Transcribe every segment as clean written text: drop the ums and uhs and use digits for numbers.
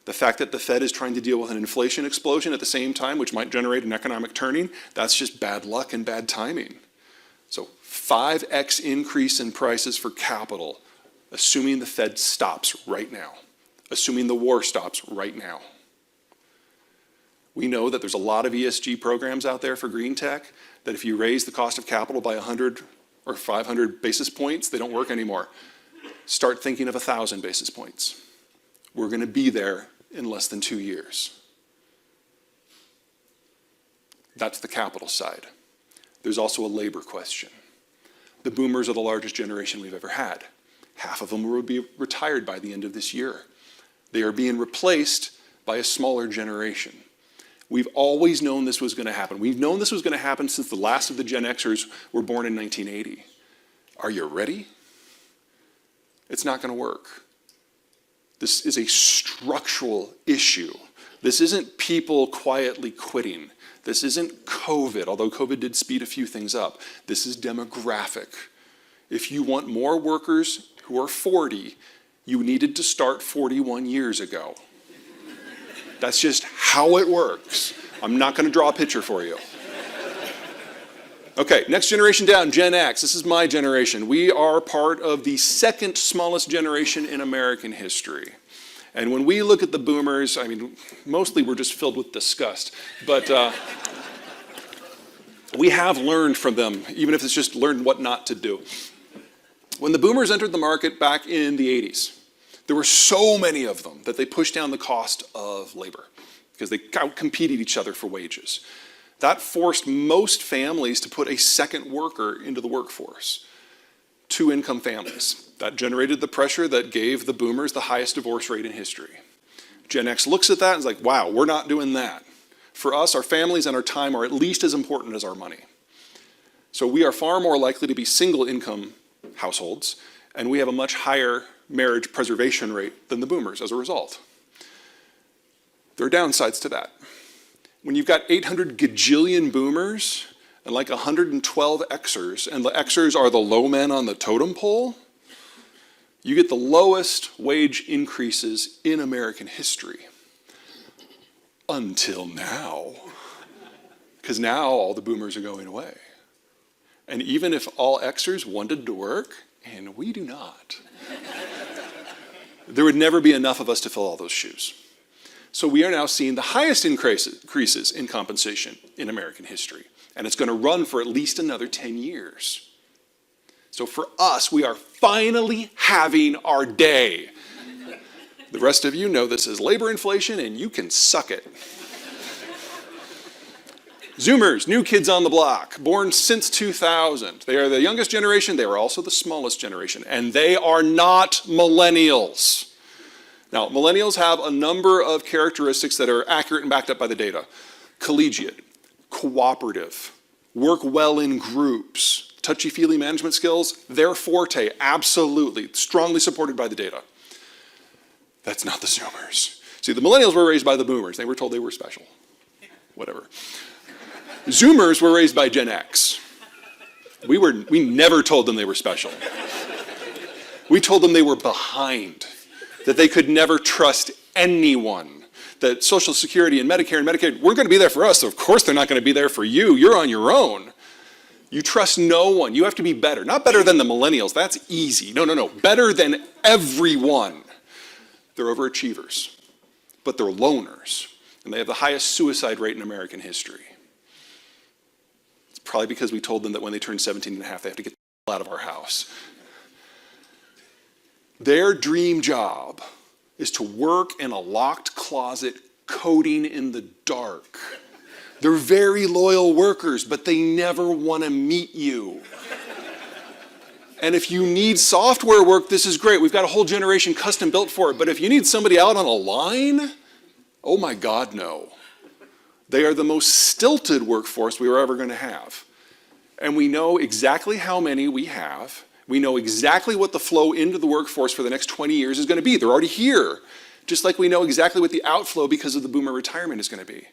The fact that the Fed is trying to deal with an inflation explosion at the same time, which might generate an economic turning, that's just bad luck and bad timing. So 5x increase in prices for capital, assuming the Fed stops right now, assuming the war stops right now. We know that there's a lot of ESG programs out there for green tech that if you raise the cost of capital by 100 or 500 basis points, they don't work anymore. Start thinking of 1,000 basis points. We're going to be there in less than 2 years. That's the capital side. There's also a labor question. The boomers are the largest generation we've ever had. Half of them will be retired by the end of this year. They are being replaced by a smaller generation. We've always known this was going to happen. We've known this was going to happen since the last of the Gen Xers were born in 1980. Are you ready? It's not going to work. This is a structural issue. This isn't people quietly quitting. This isn't COVID, although COVID did speed a few things up. This is demographic. If you want more workers who are 40, you needed to start 41 years ago. That's just how it works. I'm not going to draw a picture for you. Okay, next generation down, Gen X. This is my generation. We are part of the second smallest generation in American history. And when we look at the boomers, I mean, mostly we're just filled with disgust. But we have learned from them, even if it's just learned what not to do. When the boomers entered the market back in the 80s, there were so many of them that they pushed down the cost of labor because they outcompeted each other for wages. That forced most families to put a second worker into the workforce. 2-income families. That generated the pressure that gave the boomers the highest divorce rate in history. Gen X looks at that and is like, wow, we're not doing that. For us, our families and our time are at least as important as our money. So we are far more likely to be single-income households, and we have a much higher marriage preservation rate than the boomers as a result. There are downsides to that. When you've got 800 gajillion boomers and like 112 Xers, and the Xers are the low men on the totem pole, you get the lowest wage increases in American history. Until now. Because now all the boomers are going away. And even if all Xers wanted to work, and we do not, there would never be enough of us to fill all those shoes. So we are now seeing the highest increases in compensation in American history. And it's going to run for at least another 10 years. So for us, we are finally having our day. The rest of you know this is labor inflation, and you can suck it. Zoomers, new kids on the block, born since 2000. They are the youngest generation. They are also the smallest generation. And they are not millennials. Now, millennials have a number of characteristics that are accurate and backed up by the data. Collegiate, cooperative, work well in groups, touchy-feely management skills, their forte, absolutely, strongly supported by the data. That's not the Zoomers. See, the millennials were raised by the boomers. They were told they were special. Whatever. Zoomers were raised by Gen X. We never told them they were special. We told them they were behind, that they could never trust anyone, that Social Security and Medicare and Medicaid weren't going to be there for us, so of course they're not going to be there for you. You're on your own. You trust no one. You have to be better. Not better than the millennials. That's easy. No. Better than everyone. They're overachievers, but they're loners, and they have the highest suicide rate in American history. It's probably because we told them that when they turn 17 and a half, they have to get the hell out of our house. Their dream job is to work in a locked closet coding in the dark. They're very loyal workers, but they never want to meet you. And if you need software work, this is great. We've got a whole generation custom built for it. But if you need somebody out on a line, oh my God, no. They are the most stilted workforce we were ever going to have. And we know exactly how many we have. We know exactly what the flow into the workforce for the next 20 years is going to be. They're already here. Just like we know exactly what the outflow because of the boomer retirement is going to be.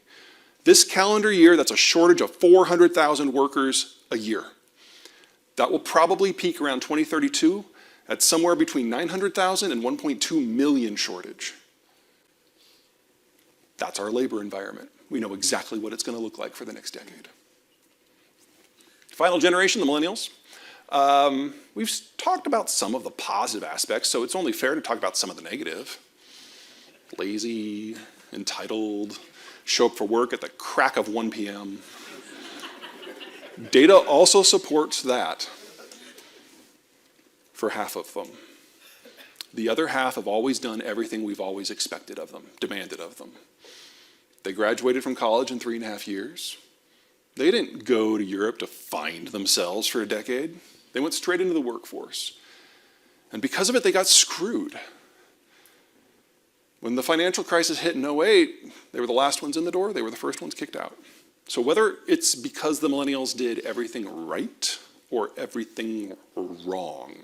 This calendar year, that's a shortage of 400,000 workers a year. That will probably peak around 2032 at somewhere between 900,000 and 1.2 million shortage. That's our labor environment. We know exactly what it's going to look like for the next decade. Final generation, the millennials. We've talked about some of the positive aspects, so it's only fair to talk about some of the negative. Lazy, entitled, show up for work at the crack of 1 p.m. Data also supports that for half of them. The other half have always done everything we've always expected of them, demanded of them. They graduated from college in 3.5 years. They didn't go to Europe to find themselves for a decade. They went straight into the workforce. And because of it, they got screwed. When the financial crisis hit in 2008, they were the last ones in the door. They were the first ones kicked out. So whether it's because the millennials did everything right or everything wrong,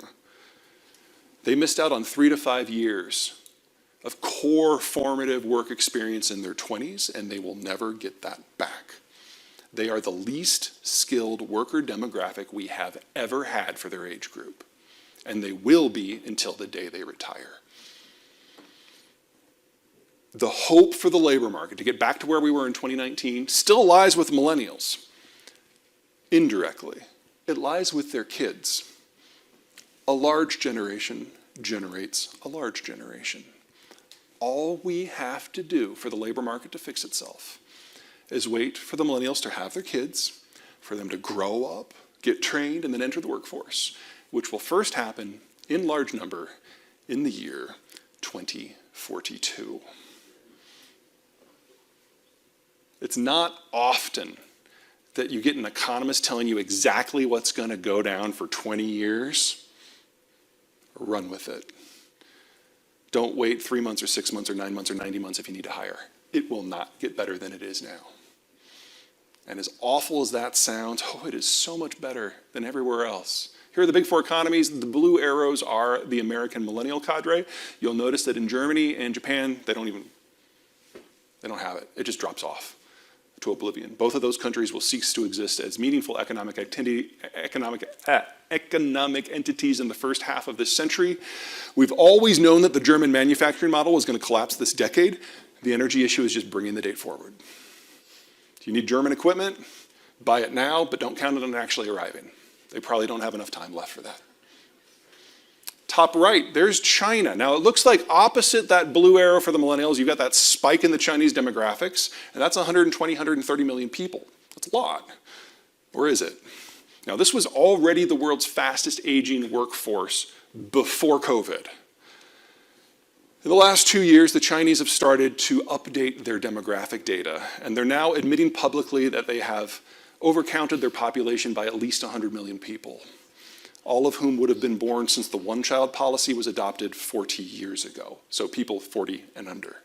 they missed out on 3 to 5 years of core formative work experience in their 20s, and they will never get that back. They are the least skilled worker demographic we have ever had for their age group, and they will be until the day they retire. The hope for the labor market to get back to where we were in 2019 still lies with millennials. Indirectly, it lies with their kids. A large generation generates a large generation. All we have to do for the labor market to fix itself is wait for the millennials to have their kids, for them to grow up, get trained, and then enter the workforce, which will first happen in large number in the year 2042. It's not often that you get an economist telling you exactly what's going to go down for 20 years. Run with it. Don't wait 3 months or 6 months or 9 months or 90 months if you need to hire. It will not get better than it is now. And as awful as that sounds, oh, it is so much better than everywhere else. Here are the big 4 economies. The blue arrows are the American millennial cadre. You'll notice that in Germany and Japan, they don't have it. It just drops off to oblivion. Both of those countries will cease to exist as meaningful economic entities in the first half of this century. We've always known that the German manufacturing model was going to collapse this decade. The energy issue is just bringing the date forward. If you need German equipment, buy it now, but don't count it on actually arriving. They probably don't have enough time left for that. Top right, there's China. Now it looks like opposite that blue arrow for the millennials, you've got that spike in the Chinese demographics, and that's 120, 130 million people. That's a lot. Or is it? Now this was already the world's fastest aging workforce before COVID. In the last 2 years, the Chinese have started to update their demographic data, and they're now admitting publicly that they have overcounted their population by at least 100 million people, all of whom would have been born since the one-child policy was adopted 40 years ago, so people 40 and under.